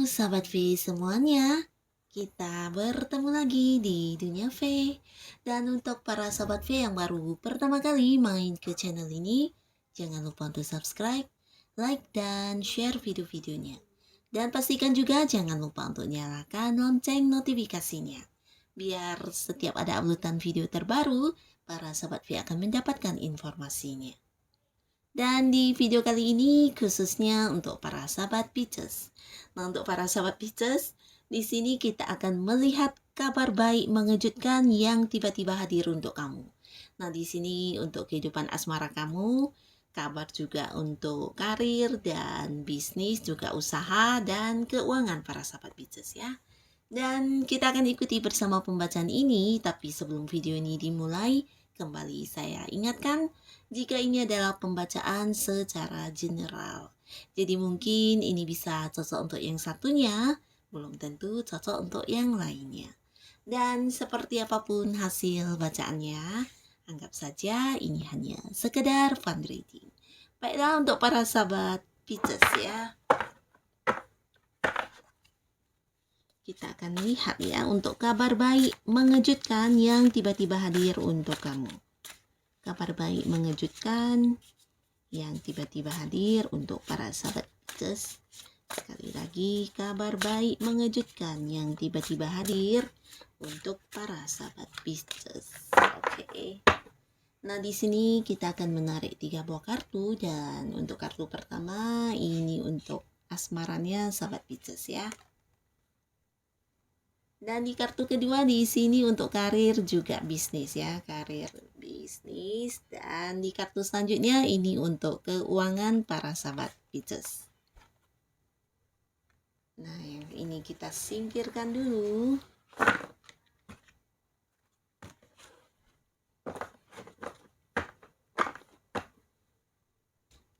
Sahabat V semuanya, kita bertemu lagi di Dunia V. Dan untuk para sahabat V yang baru pertama kali main ke channel ini, jangan lupa untuk subscribe, like, dan share video-videonya. Dan pastikan juga jangan lupa untuk nyalakan lonceng notifikasinya. Biar setiap ada uploadan video terbaru, para sahabat V akan mendapatkan informasinya. Dan di video kali ini khususnya untuk para sahabat Pisces. Nah, untuk para sahabat Pisces, di sini kita akan melihat kabar baik mengejutkan yang tiba-tiba hadir untuk kamu. Nah, di sini untuk kehidupan asmara kamu, kabar juga untuk karir dan bisnis, juga usaha dan keuangan para sahabat Pisces ya. Dan kita akan ikuti bersama pembacaan ini, tapi sebelum video ini dimulai, kembali saya ingatkan, jika ini adalah pembacaan secara general. Jadi mungkin ini bisa cocok untuk yang satunya, belum tentu cocok untuk yang lainnya. Dan seperti apapun hasil bacaannya, anggap saja ini hanya sekedar fundraising. Baiklah untuk para sahabat Pisces ya. Kita akan lihat ya untuk kabar baik mengejutkan yang tiba-tiba hadir untuk kamu. Kabar baik mengejutkan yang tiba-tiba hadir untuk para sahabat Pisces. Sekali lagi, kabar baik mengejutkan yang tiba-tiba hadir untuk para sahabat Pisces. Oke. Nah, di sini kita akan menarik 3 buah kartu, dan untuk kartu pertama ini untuk asmaranya sahabat Pisces ya. Dan di kartu kedua di sini untuk karir juga bisnis ya, karir bisnis. Dan di kartu selanjutnya ini untuk keuangan para sahabat Pisces. Nah, yang ini kita singkirkan dulu.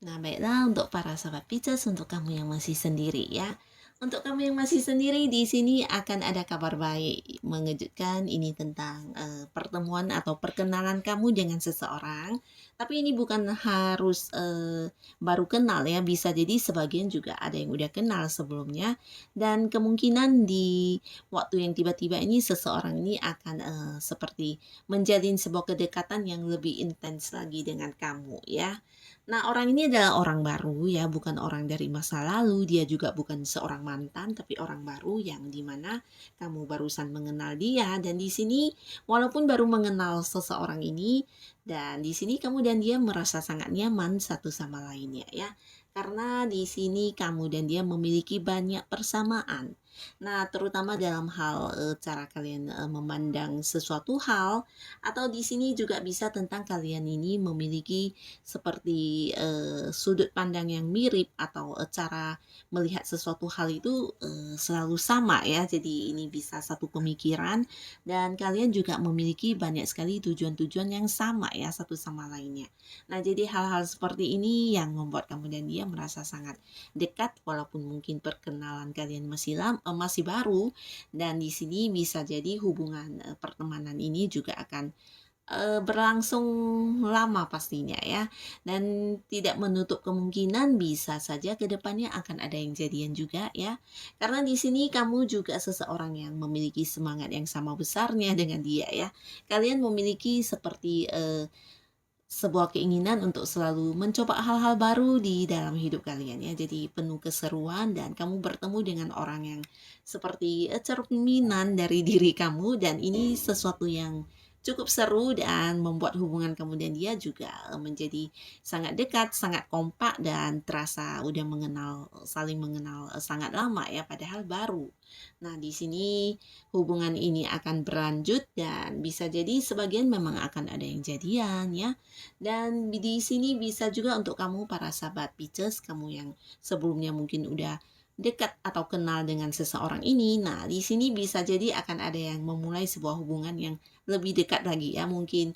Nah, baiklah untuk para sahabat Pisces, untuk kamu yang masih sendiri ya. Untuk kamu yang masih sendiri, di sini akan ada kabar baik mengejutkan. Ini tentang pertemuan atau perkenalan kamu dengan seseorang. Tapi ini bukan harus baru kenal ya. Bisa jadi sebagian juga ada yang udah kenal sebelumnya. Dan kemungkinan di waktu yang tiba-tiba ini seseorang ini akan seperti menjalin sebuah kedekatan yang lebih intens lagi dengan kamu ya. Nah, orang ini adalah orang baru ya, bukan orang dari masa lalu. Dia juga bukan seorang mantan, tapi orang baru yang dimana kamu barusan mengenal dia. Dan di sini, walaupun baru mengenal seseorang ini, dan di sini kamu dan dia merasa sangat nyaman satu sama lainnya ya. Karena di sini kamu dan dia memiliki banyak persamaan. Nah, terutama dalam hal cara kalian memandang sesuatu hal, atau di sini juga bisa tentang kalian ini memiliki seperti sudut pandang yang mirip, atau cara melihat sesuatu hal itu selalu sama ya. Jadi ini bisa satu pemikiran, dan kalian juga memiliki banyak sekali tujuan-tujuan yang sama ya satu sama lainnya. Nah, jadi hal-hal seperti ini yang membuat kamu dan dia merasa sangat dekat, walaupun mungkin perkenalan kalian masih baru. Dan di sini bisa jadi hubungan pertemanan ini juga akan berlangsung lama pastinya ya, dan tidak menutup kemungkinan bisa saja kedepannya akan ada yang jadian juga ya, karena di sini kamu juga seseorang yang memiliki semangat yang sama besarnya dengan dia ya. Kalian memiliki seperti sebuah keinginan untuk selalu mencoba hal-hal baru di dalam hidup kalian ya. Jadi penuh keseruan, dan kamu bertemu dengan orang yang seperti cerminan dari diri kamu, dan ini sesuatu yang cukup seru dan membuat hubungan kamu dan dia juga menjadi sangat dekat, sangat kompak, dan terasa udah saling mengenal sangat lama ya, padahal baru. Nah, di sini hubungan ini akan berlanjut, dan bisa jadi sebagian memang akan ada yang jadian ya. Dan di sini bisa juga untuk kamu para sahabat Pisces, kamu yang sebelumnya mungkin udah dekat atau kenal dengan seseorang ini. Nah, di sini bisa jadi akan ada yang memulai sebuah hubungan yang lebih dekat lagi ya. Mungkin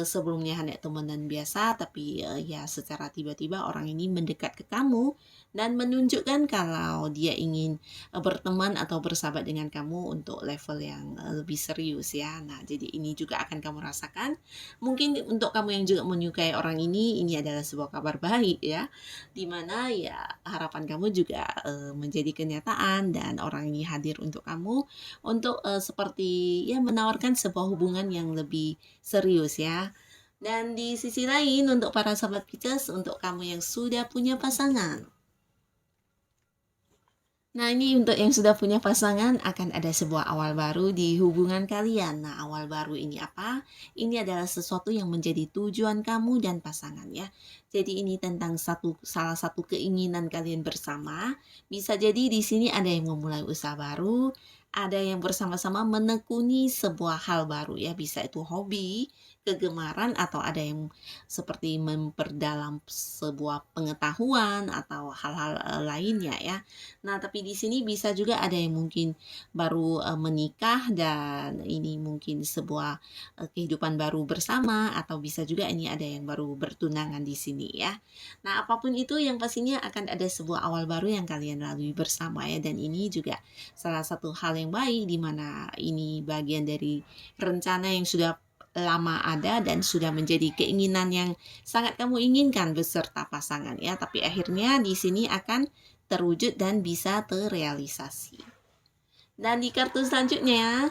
sebelumnya hanya temenan biasa, tapi ya secara tiba-tiba orang ini mendekat ke kamu dan menunjukkan kalau dia ingin berteman atau bersahabat dengan kamu untuk level yang lebih serius ya. Nah, jadi ini juga akan kamu rasakan. Mungkin untuk kamu yang juga menyukai orang ini adalah sebuah kabar baik ya. Dimana ya harapan kamu juga menjadi kenyataan dan orang ini hadir untuk kamu untuk seperti ya menawarkan sebuah hubungan yang lebih serius ya. Dan di sisi lain untuk para sahabat Pisces, untuk kamu yang sudah punya pasangan. Nah, ini untuk yang sudah punya pasangan akan ada sebuah awal baru di hubungan kalian. Nah, awal baru ini apa? Ini adalah sesuatu yang menjadi tujuan kamu dan pasangan ya. Jadi ini tentang salah satu keinginan kalian bersama. Bisa jadi di sini ada yang memulai usaha baru, ada yang bersama-sama menekuni sebuah hal baru ya. Bisa itu hobi, kegemaran, atau ada yang seperti memperdalam sebuah pengetahuan atau hal-hal lainnya ya. Nah, tapi di sini bisa juga ada yang mungkin baru menikah dan ini mungkin sebuah kehidupan baru bersama, atau bisa juga ini ada yang baru bertunangan di sini ya. Nah, apapun itu yang pastinya akan ada sebuah awal baru yang kalian lalui bersama ya, dan ini juga salah satu hal yang baik di mana ini bagian dari rencana yang sudah lama ada dan sudah menjadi keinginan yang sangat kamu inginkan beserta pasangan ya, tapi akhirnya di sini akan terwujud dan bisa terrealisasi. Dan di kartu selanjutnya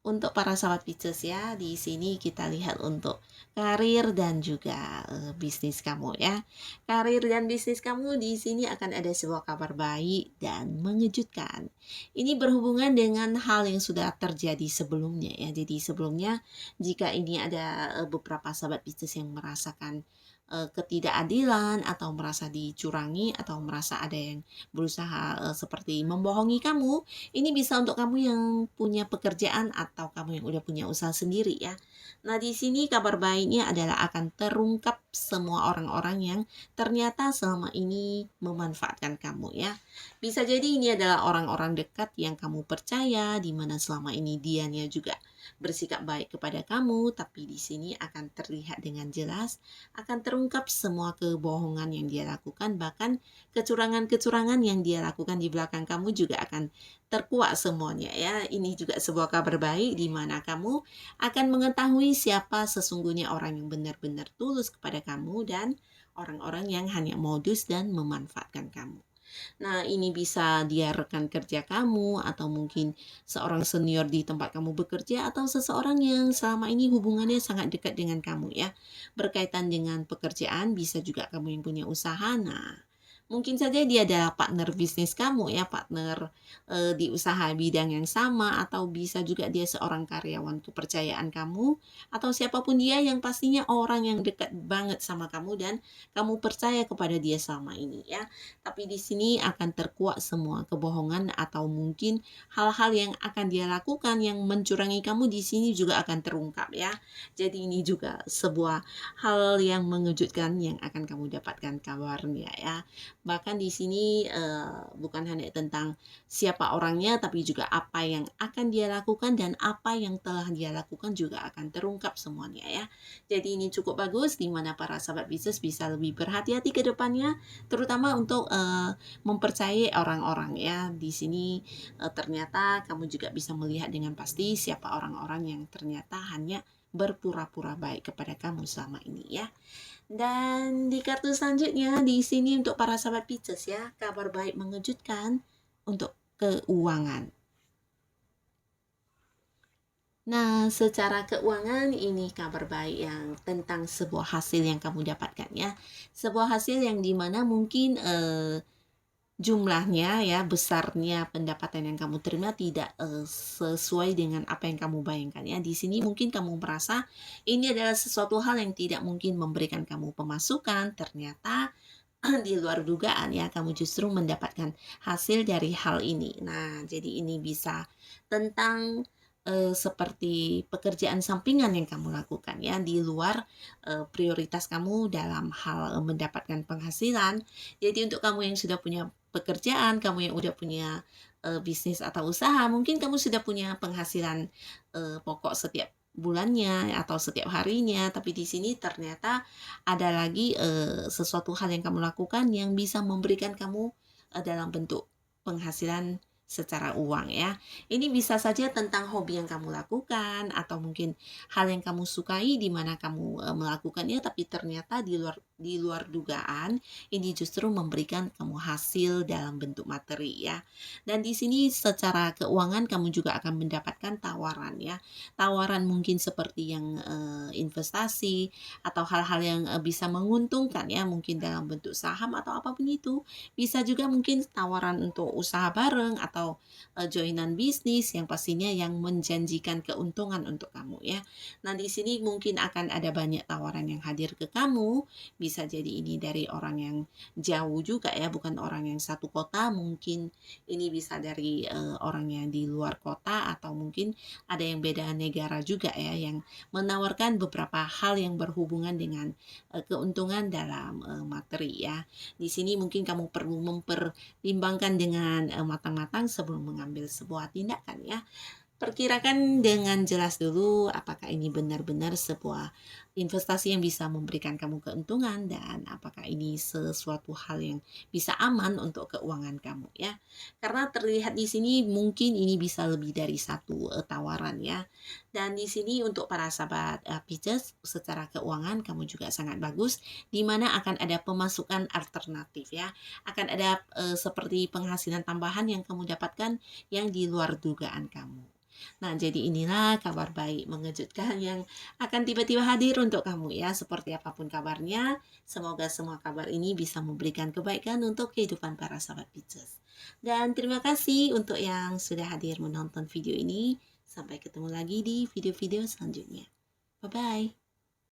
untuk para sahabat Pisces ya, di sini kita lihat untuk karir dan juga bisnis kamu ya. Karir dan bisnis kamu di sini akan ada sebuah kabar baik dan mengejutkan. Ini berhubungan dengan hal yang sudah terjadi sebelumnya ya. Jadi sebelumnya jika ini ada beberapa sahabat Pisces yang merasakan ketidakadilan atau merasa dicurangi atau merasa ada yang berusaha seperti membohongi kamu, ini bisa untuk kamu yang punya pekerjaan atau kamu yang udah punya usaha sendiri ya. Nah, di sini kabar baiknya adalah akan terungkap semua orang-orang yang ternyata selama ini memanfaatkan kamu ya. Bisa jadi ini adalah orang-orang dekat yang kamu percaya, di mana selama ini dianya juga bersikap baik kepada kamu, tapi di sini akan terlihat dengan jelas, akan terungkap semua kebohongan yang dia lakukan, bahkan kecurangan-kecurangan yang dia lakukan di belakang kamu juga akan terkuak semuanya ya. Ini juga sebuah kabar baik di mana kamu akan mengetahui siapa sesungguhnya orang yang benar-benar tulus kepada kamu dan orang-orang yang hanya modus dan memanfaatkan kamu. Nah, ini bisa dia rekan kerja kamu, atau mungkin seorang senior di tempat kamu bekerja, atau seseorang yang selama ini hubungannya sangat dekat dengan kamu ya. Berkaitan dengan pekerjaan, bisa juga kamu yang punya usaha. Nah, mungkin saja dia adalah partner bisnis kamu ya, partner di usaha bidang yang sama, atau bisa juga dia seorang karyawan kepercayaan kamu, atau siapapun dia yang pastinya orang yang dekat banget sama kamu dan kamu percaya kepada dia selama ini ya. Tapi di sini akan terkuak semua kebohongan atau mungkin hal-hal yang akan dia lakukan yang mencurangi kamu, di sini juga akan terungkap ya. Jadi ini juga sebuah hal yang mengejutkan yang akan kamu dapatkan kabarnya ya. Bahkan di sini bukan hanya tentang siapa orangnya, tapi juga apa yang akan dia lakukan dan apa yang telah dia lakukan juga akan terungkap semuanya ya. Jadi ini cukup bagus di mana para sahabat bisnis bisa lebih berhati-hati ke depannya, terutama untuk mempercayai orang-orang ya. Di sini ternyata kamu juga bisa melihat dengan pasti siapa orang-orang yang ternyata hanya berpura-pura baik kepada kamu selama ini ya. Dan di kartu selanjutnya di sini untuk para sahabat Pisces ya, kabar baik mengejutkan untuk keuangan. Nah, secara keuangan ini kabar baik yang tentang sebuah hasil yang kamu dapatkan ya. Sebuah hasil yang dimana mungkin jumlahnya ya, besarnya pendapatan yang kamu terima tidak sesuai dengan apa yang kamu bayangkan ya. Di sini mungkin kamu merasa ini adalah sesuatu hal yang tidak mungkin memberikan kamu pemasukan, ternyata di luar dugaan ya, kamu justru mendapatkan hasil dari hal ini. Nah, jadi ini bisa tentang seperti pekerjaan sampingan yang kamu lakukan ya, di luar prioritas kamu dalam hal mendapatkan penghasilan. Jadi untuk kamu yang sudah punya pekerjaan, kamu yang udah punya bisnis atau usaha, mungkin kamu sudah punya penghasilan pokok setiap bulannya atau setiap harinya, tapi di sini ternyata ada lagi, sesuatu hal yang kamu lakukan yang bisa memberikan kamu, dalam bentuk penghasilan secara uang ya. Ini bisa saja tentang hobi yang kamu lakukan atau mungkin hal yang kamu sukai di mana kamu, melakukannya tapi ternyata di luar dugaan ini justru memberikan kamu hasil dalam bentuk materi ya. Dan di sini secara keuangan kamu juga akan mendapatkan tawaran ya. Tawaran mungkin seperti yang, investasi atau hal-hal yang, bisa menguntungkan ya, mungkin dalam bentuk saham atau apapun itu. Bisa juga mungkin tawaran untuk usaha bareng atau, joinan bisnis yang pastinya yang menjanjikan keuntungan untuk kamu ya. Nah, di sini mungkin akan ada banyak tawaran yang hadir ke kamu, bisa jadi ini dari orang yang jauh juga ya, bukan orang yang satu kota, mungkin ini bisa dari, orang yang di luar kota atau mungkin ada yang beda negara juga ya, yang menawarkan beberapa hal yang berhubungan dengan, keuntungan dalam, materi ya. Di sini mungkin kamu perlu mempertimbangkan dengan, matang-matang sebelum mengambil sebuah tindakan ya. Perkirakan dengan jelas dulu apakah ini benar-benar sebuah investasi yang bisa memberikan kamu keuntungan dan apakah ini sesuatu hal yang bisa aman untuk keuangan kamu ya. Karena terlihat di sini mungkin ini bisa lebih dari satu tawaran ya. Dan di sini untuk para sahabat Pisces secara keuangan kamu juga sangat bagus di mana akan ada pemasukan alternatif ya. Akan ada seperti penghasilan tambahan yang kamu dapatkan yang di luar dugaan kamu. Nah, jadi inilah kabar baik mengejutkan yang akan tiba-tiba hadir untuk kamu ya. Seperti apapun kabarnya, semoga semua kabar ini bisa memberikan kebaikan untuk kehidupan para sahabat Pisces. Dan terima kasih untuk yang sudah hadir menonton video ini. Sampai ketemu lagi di video-video selanjutnya. Bye-bye.